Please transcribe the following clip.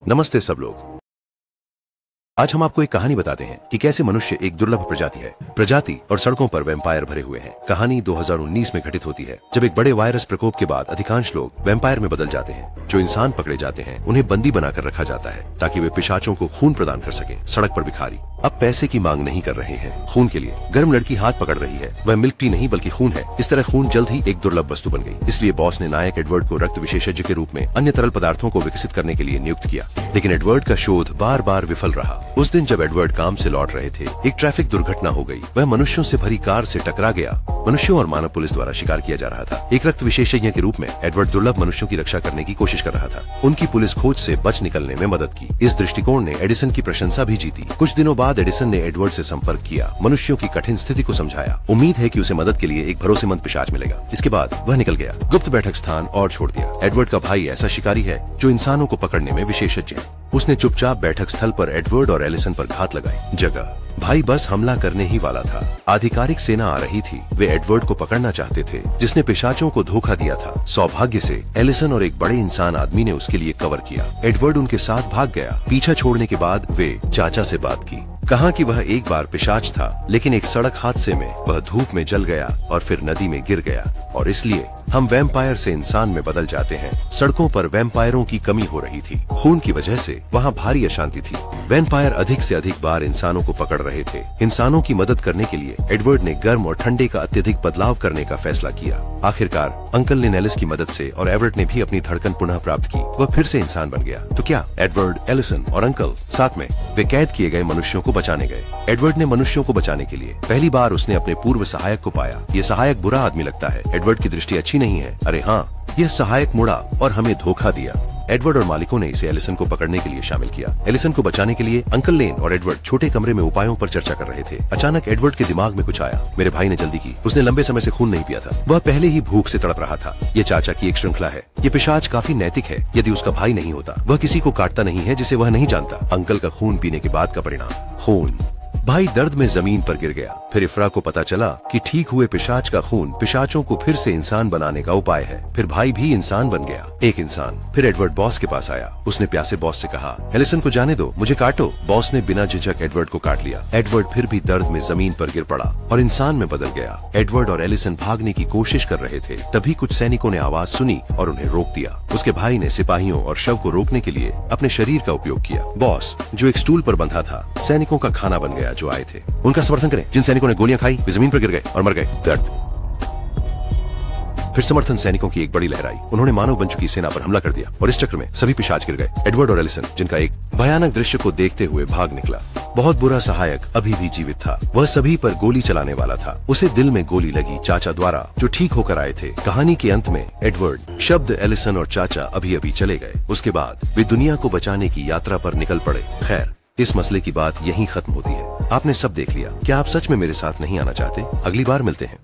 नमस्ते सब लोग। आज हम आपको एक कहानी बताते हैं कि कैसे मनुष्य एक दुर्लभ प्रजाति है। प्रजाति और सड़कों पर वैम्पायर भरे हुए हैं। कहानी 2019 में घटित होती है, जब एक बड़े वायरस प्रकोप के बाद अधिकांश लोग वैम्पायर में बदल जाते हैं। जो इंसान पकड़े जाते हैं उन्हें बंदी बनाकर रखा जाता है ताकि वे पिशाचों को खून प्रदान कर सके। सड़क पर भिखारी अब पैसे की मांग नहीं कर रहे हैं, खून के लिए। गर्म लड़की हाथ पकड़ रही है, वह मिल्क टी नहीं बल्कि खून है। इस तरह खून जल्द ही एक दुर्लभ वस्तु बन गई। इसलिए बॉस ने नायक एडवर्ड को रक्त विशेषज्ञ के रूप में अन्य तरल पदार्थों को विकसित करने के लिए नियुक्त किया, लेकिन एडवर्ड का शोध बार बार विफल रहा। उस दिन जब एडवर्ड काम से लौट रहे थे, एक ट्रैफिक दुर्घटना हो गई। वह मनुष्यों से भरी कार से टकरा गया। मनुष्यों और मानव पुलिस द्वारा शिकार किया जा रहा था। एक रक्त विशेषज्ञ के रूप में एडवर्ड दुर्लभ मनुष्यों की रक्षा करने की कोशिश कर रहा था। उनकी पुलिस खोज से बच निकलने में मदद की। इस दृष्टिकोण ने एडिसन की प्रशंसा भी जीती। कुछ दिनों बाद एडिसन ने एडवर्ड से संपर्क किया, मनुष्यों की कठिन स्थिति को समझाया। उम्मीद है कि उसे मदद के लिए एक भरोसेमंद पिशाच मिलेगा। इसके बाद वह निकल गया, गुप्त बैठक स्थान और छोड़ दिया। एडवर्ड का भाई ऐसा शिकारी है जो इंसानों को पकड़ने में विशेषज्ञ है। उसने चुपचाप बैठक स्थल पर एडवर्ड और एलिसन पर घात लगाई। जगह भाई बस हमला करने ही वाला था। आधिकारिक सेना आ रही थी। वे एडवर्ड को पकड़ना चाहते थे, जिसने पिशाचों को धोखा दिया था। सौभाग्य से एलिसन और एक बड़े इंसान आदमी ने उसके लिए कवर किया। एडवर्ड उनके साथ भाग गया। पीछा छोड़ने के बाद वे चाचा से बात की। कहा कि वह एक बार पिशाच था, लेकिन एक सड़क हादसे में वह धूप में जल गया और फिर नदी में गिर गया, और इसलिए हम वैम्पायर से इंसान में बदल जाते हैं। सड़कों पर वैम्पायरों की कमी हो रही थी। खून की वजह से वहाँ भारी अशांति थी। वैम्पायर अधिक से अधिक बार इंसानों को पकड़ रहे थे। इंसानों की मदद करने के लिए एडवर्ड ने गर्म और ठंडे का अत्यधिक बदलाव करने का फैसला किया। आखिरकार अंकल ने नेलिस की मदद से और एवरेट ने भी अपनी धड़कन पुनः प्राप्त की। वह फिर से इंसान बन गया। तो क्या एडवर्ड, एलिसन और अंकल साथ में वे कैद किए गए मनुष्यों को बचाने गए। एडवर्ड ने मनुष्यों को बचाने के लिए पहली बार उसने अपने पूर्व सहायक को पाया। ये सहायक बुरा आदमी लगता है, एडवर्ड की दृष्टि अच्छी नहीं है। अरे हाँ, यह सहायक मुड़ा और हमें धोखा दिया। एडवर्ड और मालिकों ने इसे एलिसन को पकड़ने के लिए शामिल किया। एलिसन को बचाने के लिए अंकल लेन और एडवर्ड छोटे कमरे में उपायों पर चर्चा कर रहे थे। अचानक एडवर्ड के दिमाग में कुछ आया। मेरे भाई ने जल्दी की। उसने लंबे समय से खून नहीं पिया था। वह पहले ही भूख से तड़प रहा था। ये चाचा की एक श्रृंखला है। ये पिशाच काफी नैतिक है। यदि उसका भाई नहीं होता, वह किसी को काटता नहीं है जिसे वह नहीं जानता। अंकल का खून पीने के बाद का परिणाम, खून। भाई दर्द में जमीन पर गिर गया। फिर इफ्रा को पता चला कि ठीक हुए पिशाच का खून पिशाचों को फिर से इंसान बनाने का उपाय है। फिर भाई भी इंसान बन गया, एक इंसान। फिर एडवर्ड बॉस के पास आया। उसने प्यासे बॉस से कहा, एलिसन को जाने दो, मुझे काटो। बॉस ने बिना झिझक एडवर्ड को काट लिया। एडवर्ड फिर भी दर्द में जमीन पर गिर पड़ा और इंसान में बदल गया। एडवर्ड और एलिसन भागने की कोशिश कर रहे थे, तभी कुछ सैनिकों ने आवाज सुनी और उन्हें रोक दिया। उसके भाई ने सिपाहियों और शव को रोकने के लिए अपने शरीर का उपयोग किया। बॉस, जो एक स्टूल पर बंधा था, सैनिकों का खाना बन गया जो आए थे। उनका समर्थन करें। जिन सैनिकों ने गोलियां खाई वे जमीन पर गिर गए और मर गए। दर्द। फिर समर्थन सैनिकों की एक बड़ी लहर आई। उन्होंने मानव बन चुकी सेना पर हमला कर दिया और इस चक्र में सभी पिशाच गिर गए। एडवर्ड और एलिसन, जिनका एक भयानक दृश्य को देखते हुए भाग निकला। बहुत बुरा सहायक अभी भी जीवित था। वह सभी पर गोली चलाने वाला था। उसे दिल में गोली लगी चाचा द्वारा, जो ठीक होकर आए थे। कहानी के अंत में एडवर्ड, शब्द एलिसन और चाचा अभी अभी चले गए। उसके बाद वे दुनिया को बचाने की यात्रा पर निकल पड़े। खैर, इस मसले की बात यहीं खत्म होती है। आपने सब देख लिया। क्या आप सच में मेरे साथ नहीं आना चाहते? अगली बार मिलते हैं।